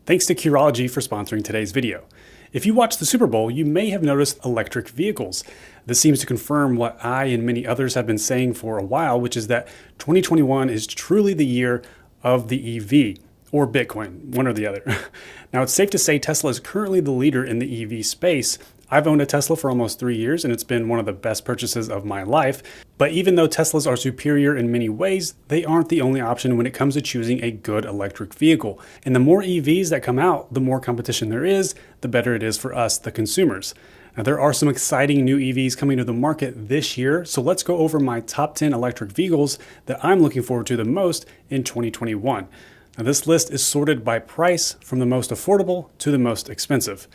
Thanks to Curology for sponsoring today's video. If you watched the Super Bowl, you may have noticed electric vehicles. This seems to confirm what I and many others have been saying for a while, which is that 2021 is truly the year of the EV, or Bitcoin, one or the other. Now, it's safe to say Tesla is currently the leader in the EV space. I've owned a Tesla for almost 3 years, and it's been one of the best purchases of my life. But even though Teslas are superior in many ways, they aren't the only option when it comes to choosing a good electric vehicle. And the more EVs that come out, the more competition there is, the better it is for us, the consumers. Now, there are some exciting new EVs coming to the market this year, so let's go over my top 10 electric vehicles that I'm looking forward to the most in 2021. Now, this list is sorted by price from the most affordable to the most expensive.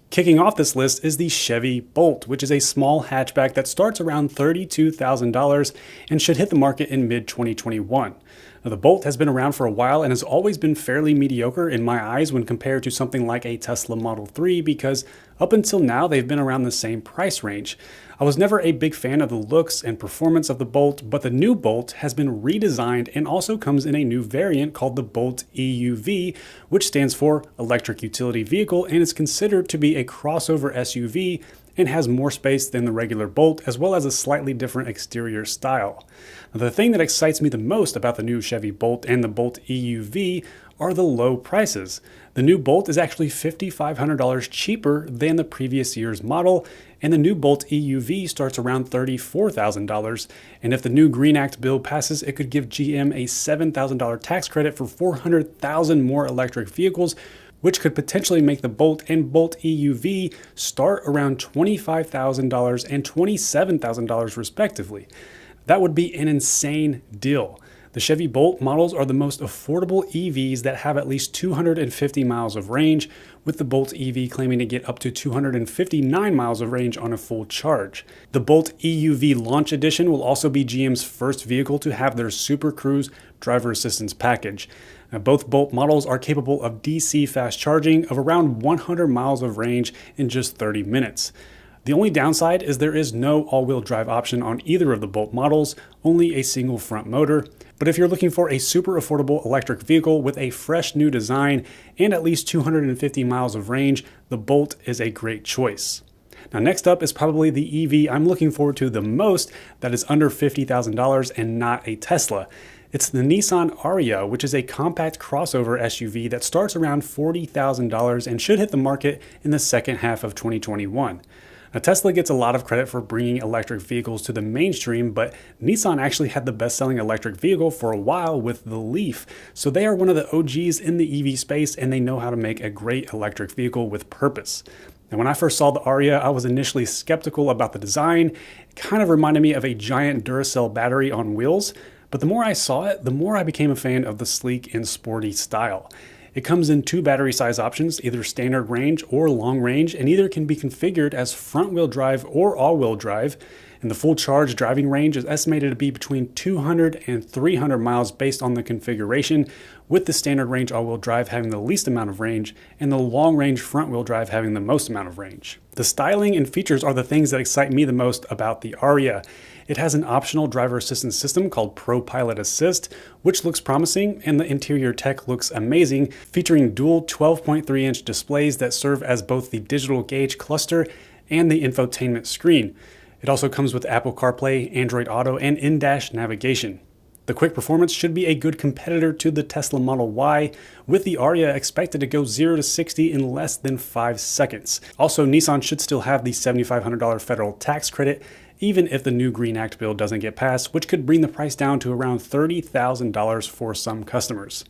Kicking off this list is the Chevy Bolt, which is a small hatchback that starts around $32,000 and should hit the market in mid-2021. Now, the Bolt has been around for a while and has always been fairly mediocre in my eyes when compared to something like a Tesla Model 3 because up until now they've been around the same price range. I was never a big fan of the looks and performance of the Bolt, but the new Bolt has been redesigned and also comes in a new variant called the Bolt EUV, which stands for Electric Utility Vehicle and is considered to be a crossover SUV and has more space than the regular Bolt, as well as a slightly different exterior style. Now, the thing that excites me the most about the new Chevy Bolt and the Bolt EUV are the low prices. The new Bolt is actually $5,500 cheaper than the previous year's model, and the new Bolt EUV starts around $34,000. And if the new Green Act bill passes, it could give GM a $7,000 tax credit for 400,000 more electric vehicles, which could potentially make the Bolt and Bolt EUV start around $25,000 and $27,000 respectively. That would be an insane deal. The Chevy Bolt models are the most affordable EVs that have at least 250 miles of range, with the Bolt EV claiming to get up to 259 miles of range on a full charge. The Bolt EUV Launch Edition will also be GM's first vehicle to have their Super Cruise driver assistance package. Now, both Bolt models are capable of DC fast charging of around 100 miles of range in just 30 minutes. The only downside is there is no all-wheel drive option on either of the Bolt models, only a single front motor. But if you're looking for a super affordable electric vehicle with a fresh new design and at least 250 miles of range, the Bolt is a great choice. Now, next up is probably the EV I'm looking forward to the most that is under $50,000 and not a Tesla. It's the Nissan Ariya, which is a compact crossover SUV that starts around $40,000 and should hit the market in the second half of 2021. Now, Tesla gets a lot of credit for bringing electric vehicles to the mainstream, but Nissan actually had the best-selling electric vehicle for a while with the Leaf. So they are one of the OGs in the EV space, and they know how to make a great electric vehicle with purpose. Now, when I first saw the Ariya, I was initially skeptical about the design. It kind of reminded me of a giant Duracell battery on wheels, but the more I saw it, the more I became a fan of the sleek and sporty style. It comes in two battery size options, either standard range or long range, and either can be configured as front wheel drive or all wheel drive. And the full charge driving range is estimated to be between 200 and 300 miles based on the configuration, with the standard range all wheel drive having the least amount of range and the long range front wheel drive having the most amount of range. The styling and features are the things that excite me the most about the Ariya. It has an optional driver assistance system called ProPilot Assist, which looks promising, and the interior tech looks amazing, featuring dual 12.3-inch displays that serve as both the digital gauge cluster and the infotainment screen. It also comes with Apple CarPlay, Android Auto, and in-dash navigation. The quick performance should be a good competitor to the Tesla Model Y, with the Ariya expected to go 0 to 60 in less than 5 seconds. Also, Nissan should still have the $7,500 federal tax credit, even if the new Green Act bill doesn't get passed, which could bring the price down to around $30,000 for some customers.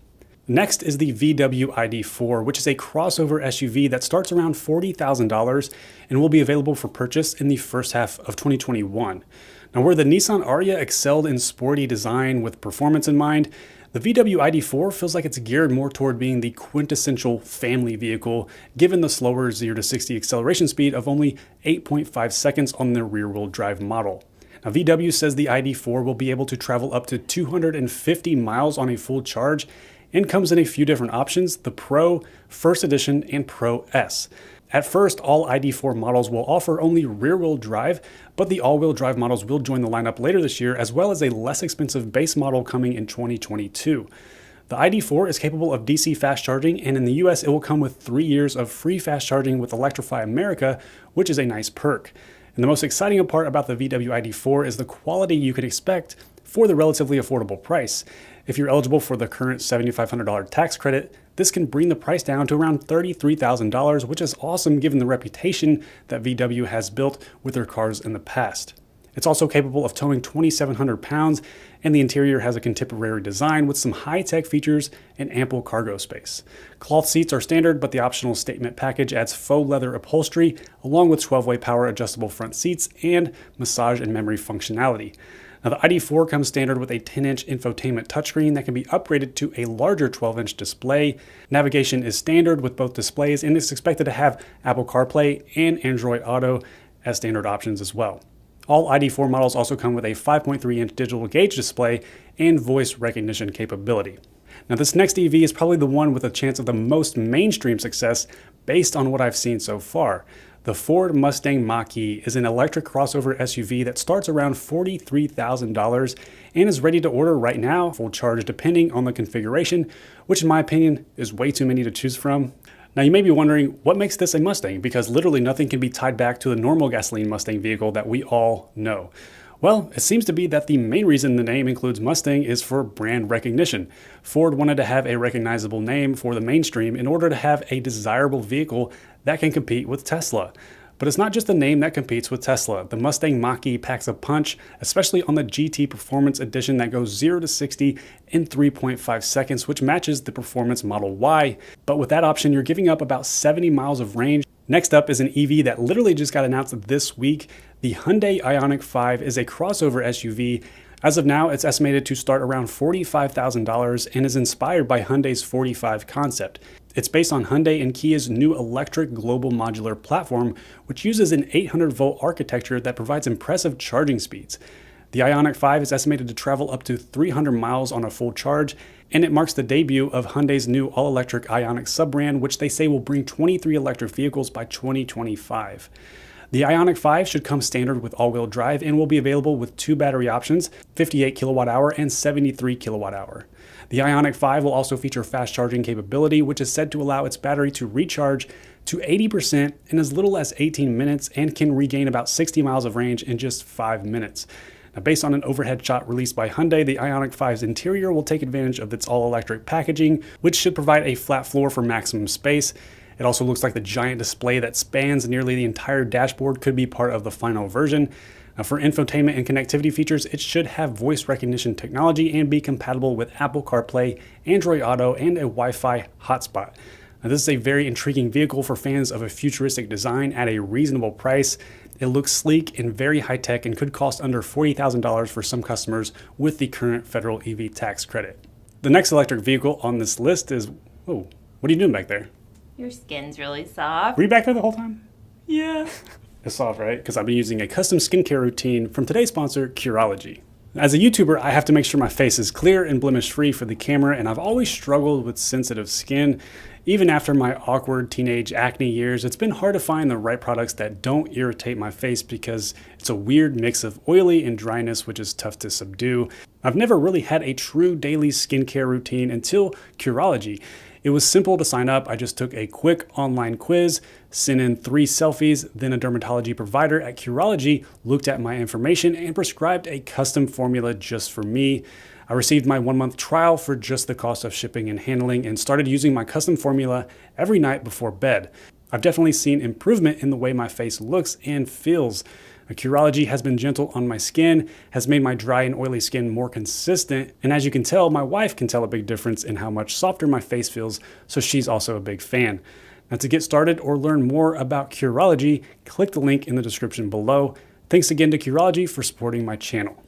Next is the VW ID4, which is a crossover SUV that starts around $40,000 and will be available for purchase in the first half of 2021. Now, where the Nissan Ariya excelled in sporty design with performance in mind, the VW ID4 feels like it's geared more toward being the quintessential family vehicle, given the slower 0 to 60 acceleration speed of only 8.5 seconds on the rear-wheel drive model. Now, VW says the ID4 will be able to travel up to 250 miles on a full charge and comes in a few different options, the Pro, First Edition, and Pro S. At first, all ID4 models will offer only rear-wheel drive, but the all-wheel drive models will join the lineup later this year, as well as a less expensive base model coming in 2022. The ID4 is capable of DC fast charging, and in the US it will come with 3 years of free fast charging with Electrify America, which is a nice perk. And the most exciting part about the VW ID4 is the quality you could expect for the relatively affordable price. If you're eligible for the current $7,500 tax credit, this can bring the price down to around $33,000, which is awesome given the reputation that VW has built with their cars in the past. It's also capable of towing 2,700 pounds, and the interior has a contemporary design with some high-tech features and ample cargo space. Cloth seats are standard, but the optional statement package adds faux leather upholstery, along with 12-way power adjustable front seats and massage and memory functionality. Now, the ID4 comes standard with a 10-inch infotainment touchscreen that can be upgraded to a larger 12-inch display. Navigation is standard with both displays, and it's expected to have Apple CarPlay and Android Auto as standard options as well. All ID4 models also come with a 5.3-inch digital gauge display and voice recognition capability. Now, this next EV is probably the one with a chance of the most mainstream success based on what I've seen so far. The Ford Mustang Mach-E is an electric crossover SUV that starts around $43,000 and is ready to order right now, full charge depending on the configuration, which in my opinion is way too many to choose from. Now, you may be wondering, what makes this a Mustang? Because literally nothing can be tied back to the normal gasoline Mustang vehicle that we all know. Well, it seems to be that the main reason the name includes Mustang is for brand recognition. Ford wanted to have a recognizable name for the mainstream in order to have a desirable vehicle that can compete with Tesla. But it's not just the name that competes with Tesla. The Mustang Mach-E packs a punch, especially on the GT Performance Edition that goes 0 to 60 in 3.5 seconds, which matches the Performance Model Y. But with that option, you're giving up about 70 miles of range. Next up is an EV that literally just got announced this week. The Hyundai Ioniq 5 is a crossover SUV. As of now, it's estimated to start around $45,000 and is inspired by Hyundai's 45 concept. It's based on Hyundai and Kia's new electric global modular platform, which uses an 800-volt architecture that provides impressive charging speeds. The Ioniq 5 is estimated to travel up to 300 miles on a full charge, and it marks the debut of Hyundai's new all-electric Ioniq sub-brand, which they say will bring 23 electric vehicles by 2025. The Ioniq 5 should come standard with all-wheel drive and will be available with two battery options, 58 kilowatt hour and 73 kilowatt hour. The Ioniq 5 will also feature fast charging capability, which is said to allow its battery to recharge to 80% in as little as 18 minutes and can regain about 60 miles of range in just 5 minutes. Now, based on an overhead shot released by Hyundai, the Ioniq 5's interior will take advantage of its all-electric packaging, which should provide a flat floor for maximum space. It also looks like the giant display that spans nearly the entire dashboard could be part of the final version. Now, for infotainment and connectivity features, it should have voice recognition technology and be compatible with Apple CarPlay, Android Auto, and a Wi-Fi hotspot. Now, this is a very intriguing vehicle for fans of a futuristic design at a reasonable price. It looks sleek and very high-tech and could cost under $40,000 for some customers with the current federal EV tax credit. The next electric vehicle on this list is... Oh, what are you doing back there? Your skin's really soft. Were you back there the whole time? Yeah. It's soft, right? Because I've been using a custom skincare routine from today's sponsor, Curology. As a YouTuber, I have to make sure my face is clear and blemish-free for the camera, and I've always struggled with sensitive skin. Even after my awkward teenage acne years, it's been hard to find the right products that don't irritate my face because it's a weird mix of oily and dryness, which is tough to subdue. I've never really had a true daily skincare routine until Curology. It was simple to sign up. I just took a quick online quiz, sent in 3 selfies, then a dermatology provider at Curology looked at my information and prescribed a custom formula just for me. I received my 1-month trial for just the cost of shipping and handling and started using my custom formula every night before bed. I've definitely seen improvement in the way my face looks and feels. Curology has been gentle on my skin, has made my dry and oily skin more consistent, and as you can tell, my wife can tell a big difference in how much softer my face feels, so she's also a big fan. Now, to get started or learn more about Curology, click the link in the description below. Thanks again to Curology for supporting my channel.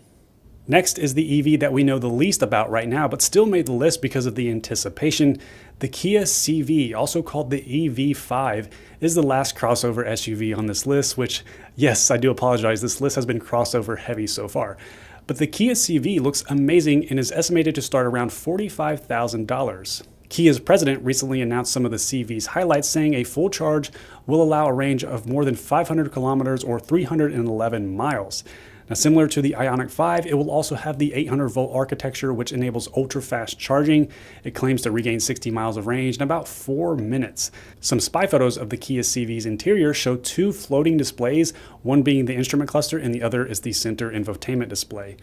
Next is the EV that we know the least about right now, but still made the list because of the anticipation. The Kia CV, also called the EV5, is the last crossover SUV on this list, which, yes, I do apologize, this list has been crossover heavy so far. But the Kia CV looks amazing and is estimated to start around $45,000. Kia's president recently announced some of the CV's highlights, saying a full charge will allow a range of more than 500 kilometers or 311 miles. Now, similar to the Ioniq 5, it will also have the 800-volt architecture, which enables ultra-fast charging. It claims to regain 60 miles of range in about 4 minutes. Some spy photos of the Kia CV's interior show 2 floating displays, one being the instrument cluster and the other is the center infotainment display.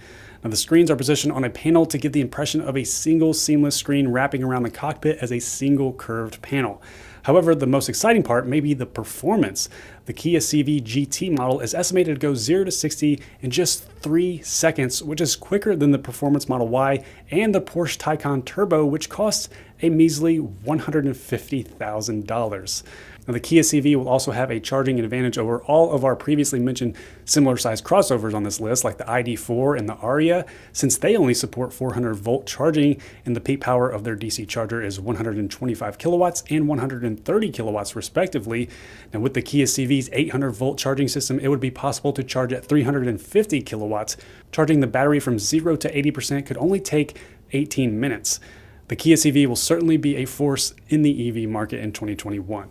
Now, the screens are positioned on a panel to give the impression of a single seamless screen wrapping around the cockpit as a single curved panel. However, the most exciting part may be the performance. The Kia CV GT model is estimated to go 0 to 60 in just 3 seconds, which is quicker than the Performance Model Y and the Porsche Taycan Turbo, which costs a measly $150,000. Now, the Kia CV will also have a charging advantage over all of our previously mentioned similar sized crossovers on this list, like the ID4 and the Aria, since they only support 400-volt charging and the peak power of their DC charger is 125 kilowatts and 130 kilowatts respectively. Now, with the Kia CV's 800-volt charging system, it would be possible to charge at 350 kilowatts. Charging the battery from 0 to 80% could only take 18 minutes. The Kia CV will certainly be a force in the EV market in 2021.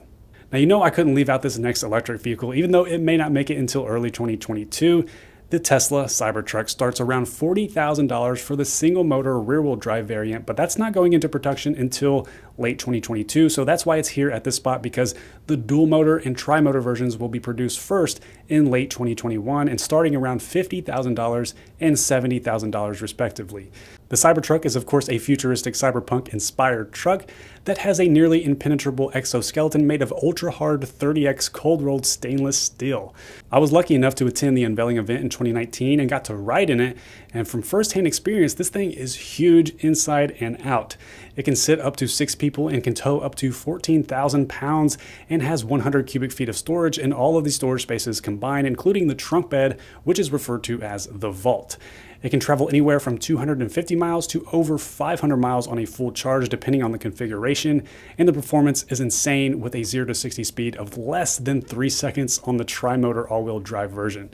Now, you know I couldn't leave out this next electric vehicle, even though it may not make it until early 2022. The Tesla Cybertruck starts around $40,000 for the single-motor rear-wheel drive variant, but that's not going into production until late 2022, so that's why it's here at this spot, because the dual-motor and tri-motor versions will be produced first in late 2021 and starting around $50,000 and $70,000 respectively. The Cybertruck is of course a futuristic cyberpunk-inspired truck that has a nearly impenetrable exoskeleton made of ultra-hard 30X cold-rolled stainless steel. I was lucky enough to attend the unveiling event in 2019 and got to ride in it, and from first-hand experience, this thing is huge inside and out. It can sit up to 6 people and can tow up to 14,000 pounds and has 100 cubic feet of storage in all of the storage spaces combined, including the trunk bed, which is referred to as the vault. It can travel anywhere from 250 miles to over 500 miles on a full charge, depending on the configuration, and the performance is insane with a 0 to 60 speed of less than 3 seconds on the tri-motor all-wheel drive version.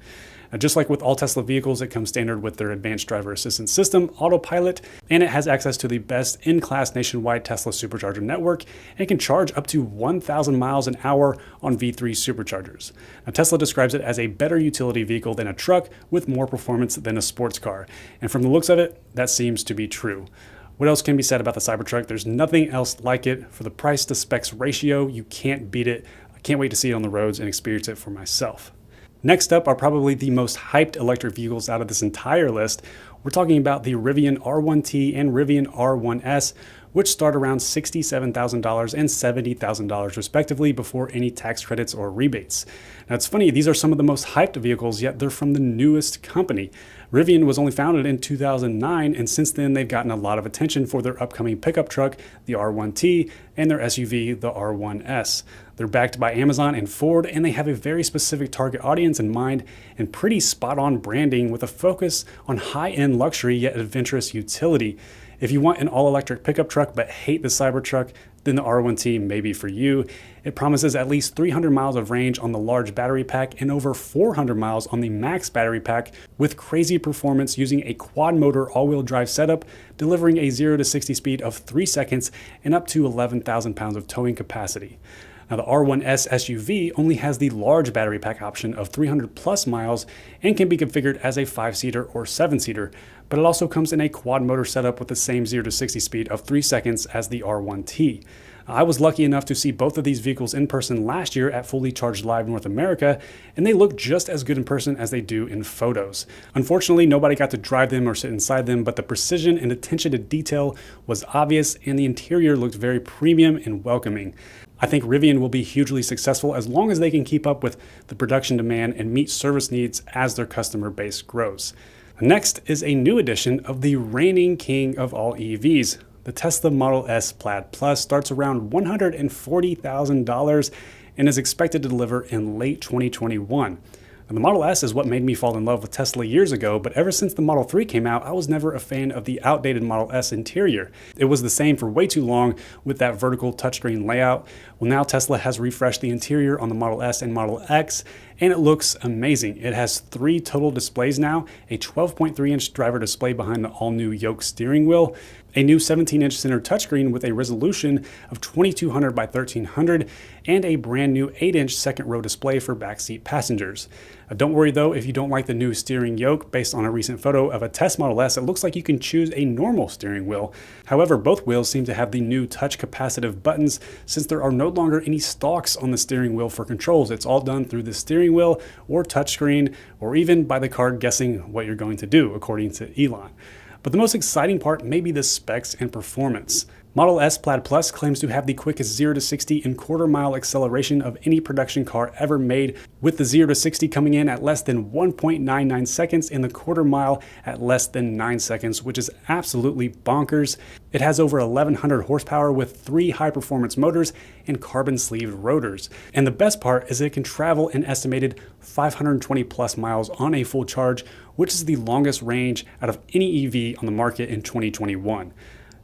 Now, just like with all Tesla vehicles, it comes standard with their advanced driver assistance system, Autopilot, and it has access to the best in-class nationwide Tesla supercharger network and can charge up to 1,000 miles an hour on V3 superchargers. Now, Tesla describes it as a better utility vehicle than a truck with more performance than a sports car. And from the looks of it, that seems to be true. What else can be said about the Cybertruck? There's nothing else like it. For the price to specs ratio, you can't beat it. I can't wait to see it on the roads and experience it for myself. Next up are probably the most hyped electric vehicles out of this entire list. We're talking about the Rivian R1T and Rivian R1S, which start around $67,000 and $70,000 respectively before any tax credits or rebates. Now, it's funny, these are some of the most hyped vehicles, yet they're from the newest company. Rivian was only founded in 2009, and since then they've gotten a lot of attention for their upcoming pickup truck, the R1T, and their SUV, the R1S. They're backed by Amazon and Ford, and they have a very specific target audience in mind and pretty spot-on branding with a focus on high-end luxury yet adventurous utility. If you want an all-electric pickup truck but hate the Cybertruck, then the R1T may be for you. It promises at least 300 miles of range on the large battery pack and over 400 miles on the max battery pack with crazy performance using a quad-motor all-wheel drive setup, delivering a 0 to 60 speed of 3 seconds and up to 11,000 pounds of towing capacity. Now, the R1S SUV only has the large battery pack option of 300 plus miles and can be configured as a 5-seater or 7-seater, but it also comes in a quad motor setup with the same 0 to 60 speed of 3 seconds as the R1T. I was lucky enough to see both of these vehicles in person last year at Fully Charged Live North America, and they look just as good in person as they do in photos. Unfortunately, nobody got to drive them or sit inside them, but the precision and attention to detail was obvious, and the interior looked very premium and welcoming. I think Rivian will be hugely successful as long as they can keep up with the production demand and meet service needs as their customer base grows. Next is a new edition of the reigning king of all EVs. The Tesla Model S Plaid Plus starts around $140,000 and is expected to deliver in late 2021. And the Model S is what made me fall in love with Tesla years ago, but ever since the Model 3 came out, I was never a fan of the outdated Model S interior. It was the same for way too long with that vertical touchscreen layout. Well, now Tesla has refreshed the interior on the Model S and Model X, and it looks amazing. It has 3 total displays now, a 12.3-inch driver display behind the all-new yoke steering wheel, a new 17-inch center touchscreen with a resolution of 2200 by 1300, and a brand new 8-inch second row display for backseat passengers. Don't worry though, if you don't like the new steering yoke. Based on a recent photo of a test Model S, it looks like you can choose a normal steering wheel. However, both wheels seem to have the new touch capacitive buttons since there are no longer any stalks on the steering wheel for controls. It's all done through the steering wheel or touchscreen, or even by the card guessing what you're going to do, according to Elon. But the most exciting part may be the specs and performance. Model S Plaid Plus claims to have the quickest 0 to 60 in quarter-mile acceleration of any production car ever made, with the 0 to 60 coming in at less than 1.99 seconds and the quarter mile at less than 9 seconds, which is absolutely bonkers. It has over 1100 horsepower with 3 high-performance motors and carbon-sleeved rotors. And the best part is it can travel an estimated 520 plus miles on a full charge, which is the longest range out of any EV on the market in 2021.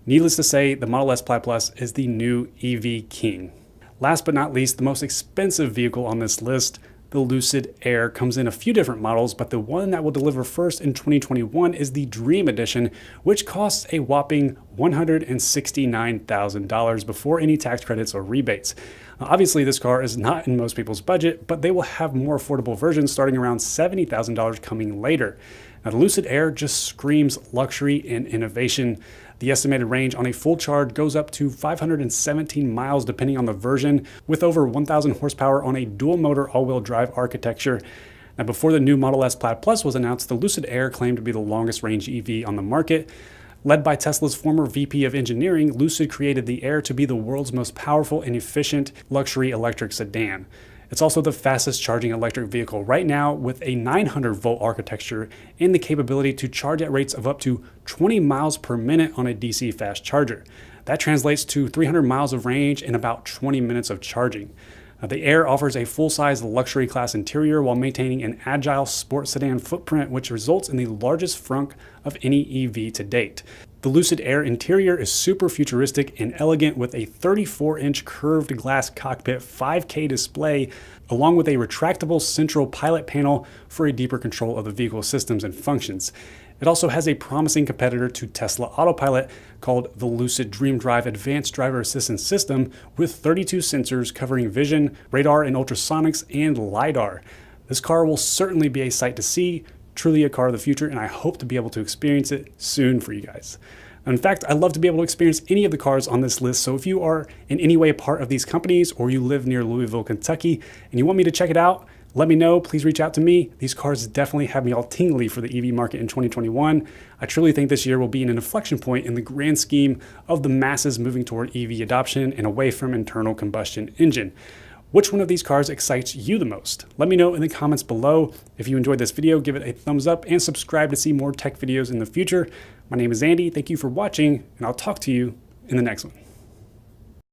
Needless to say, the Model S Plaid Plus is the new EV king. Last but not least, the most expensive vehicle on this list, the Lucid Air, comes in a few different models, but the one that will deliver first in 2021 is the Dream Edition, which costs a whopping $169,000 before any tax credits or rebates. Obviously, this car is not in most people's budget, but they will have more affordable versions starting around $70,000 coming later. Now, the Lucid Air just screams luxury and innovation. The estimated range on a full charge goes up to 517 miles depending on the version, with over 1,000 horsepower on a dual-motor all-wheel drive architecture. Now, before the new Model S Plaid Plus was announced, the Lucid Air claimed to be the longest-range EV on the market. Led by Tesla's former VP of Engineering, Lucid created the Air to be the world's most powerful and efficient luxury electric sedan. It's also the fastest charging electric vehicle right now, with a 900-volt architecture and the capability to charge at rates of up to 20 miles per minute on a DC fast charger. That translates to 300 miles of range and about 20 minutes of charging. The Air offers a full-size luxury class interior while maintaining an agile sport sedan footprint, which results in the largest frunk of any EV to date. The Lucid Air interior is super futuristic and elegant, with a 34-inch curved glass cockpit 5K display, along with a retractable central pilot panel for a deeper control of the vehicle systems and functions. It also has a promising competitor to Tesla Autopilot called the Lucid Dream Drive Advanced Driver Assistance System, with 32 sensors covering vision, radar and ultrasonics, and LiDAR. This car will certainly be a sight to see, truly a car of the future, and I hope to be able to experience it soon for you guys. In fact, I'd love to be able to experience any of the cars on this list, so if you are in any way a part of these companies or you live near Louisville, Kentucky, and you want me to check it out, let me know. Please reach out to me. These cars definitely have me all tingly for the EV market in 2021. I truly think this year will be an inflection point in the grand scheme of the masses moving toward EV adoption and away from internal combustion engine. Which one of these cars excites you the most? Let me know in the comments below. If you enjoyed this video, give it a thumbs up and subscribe to see more tech videos in the future. My name is Andy. Thank you for watching, and I'll talk to you in the next one.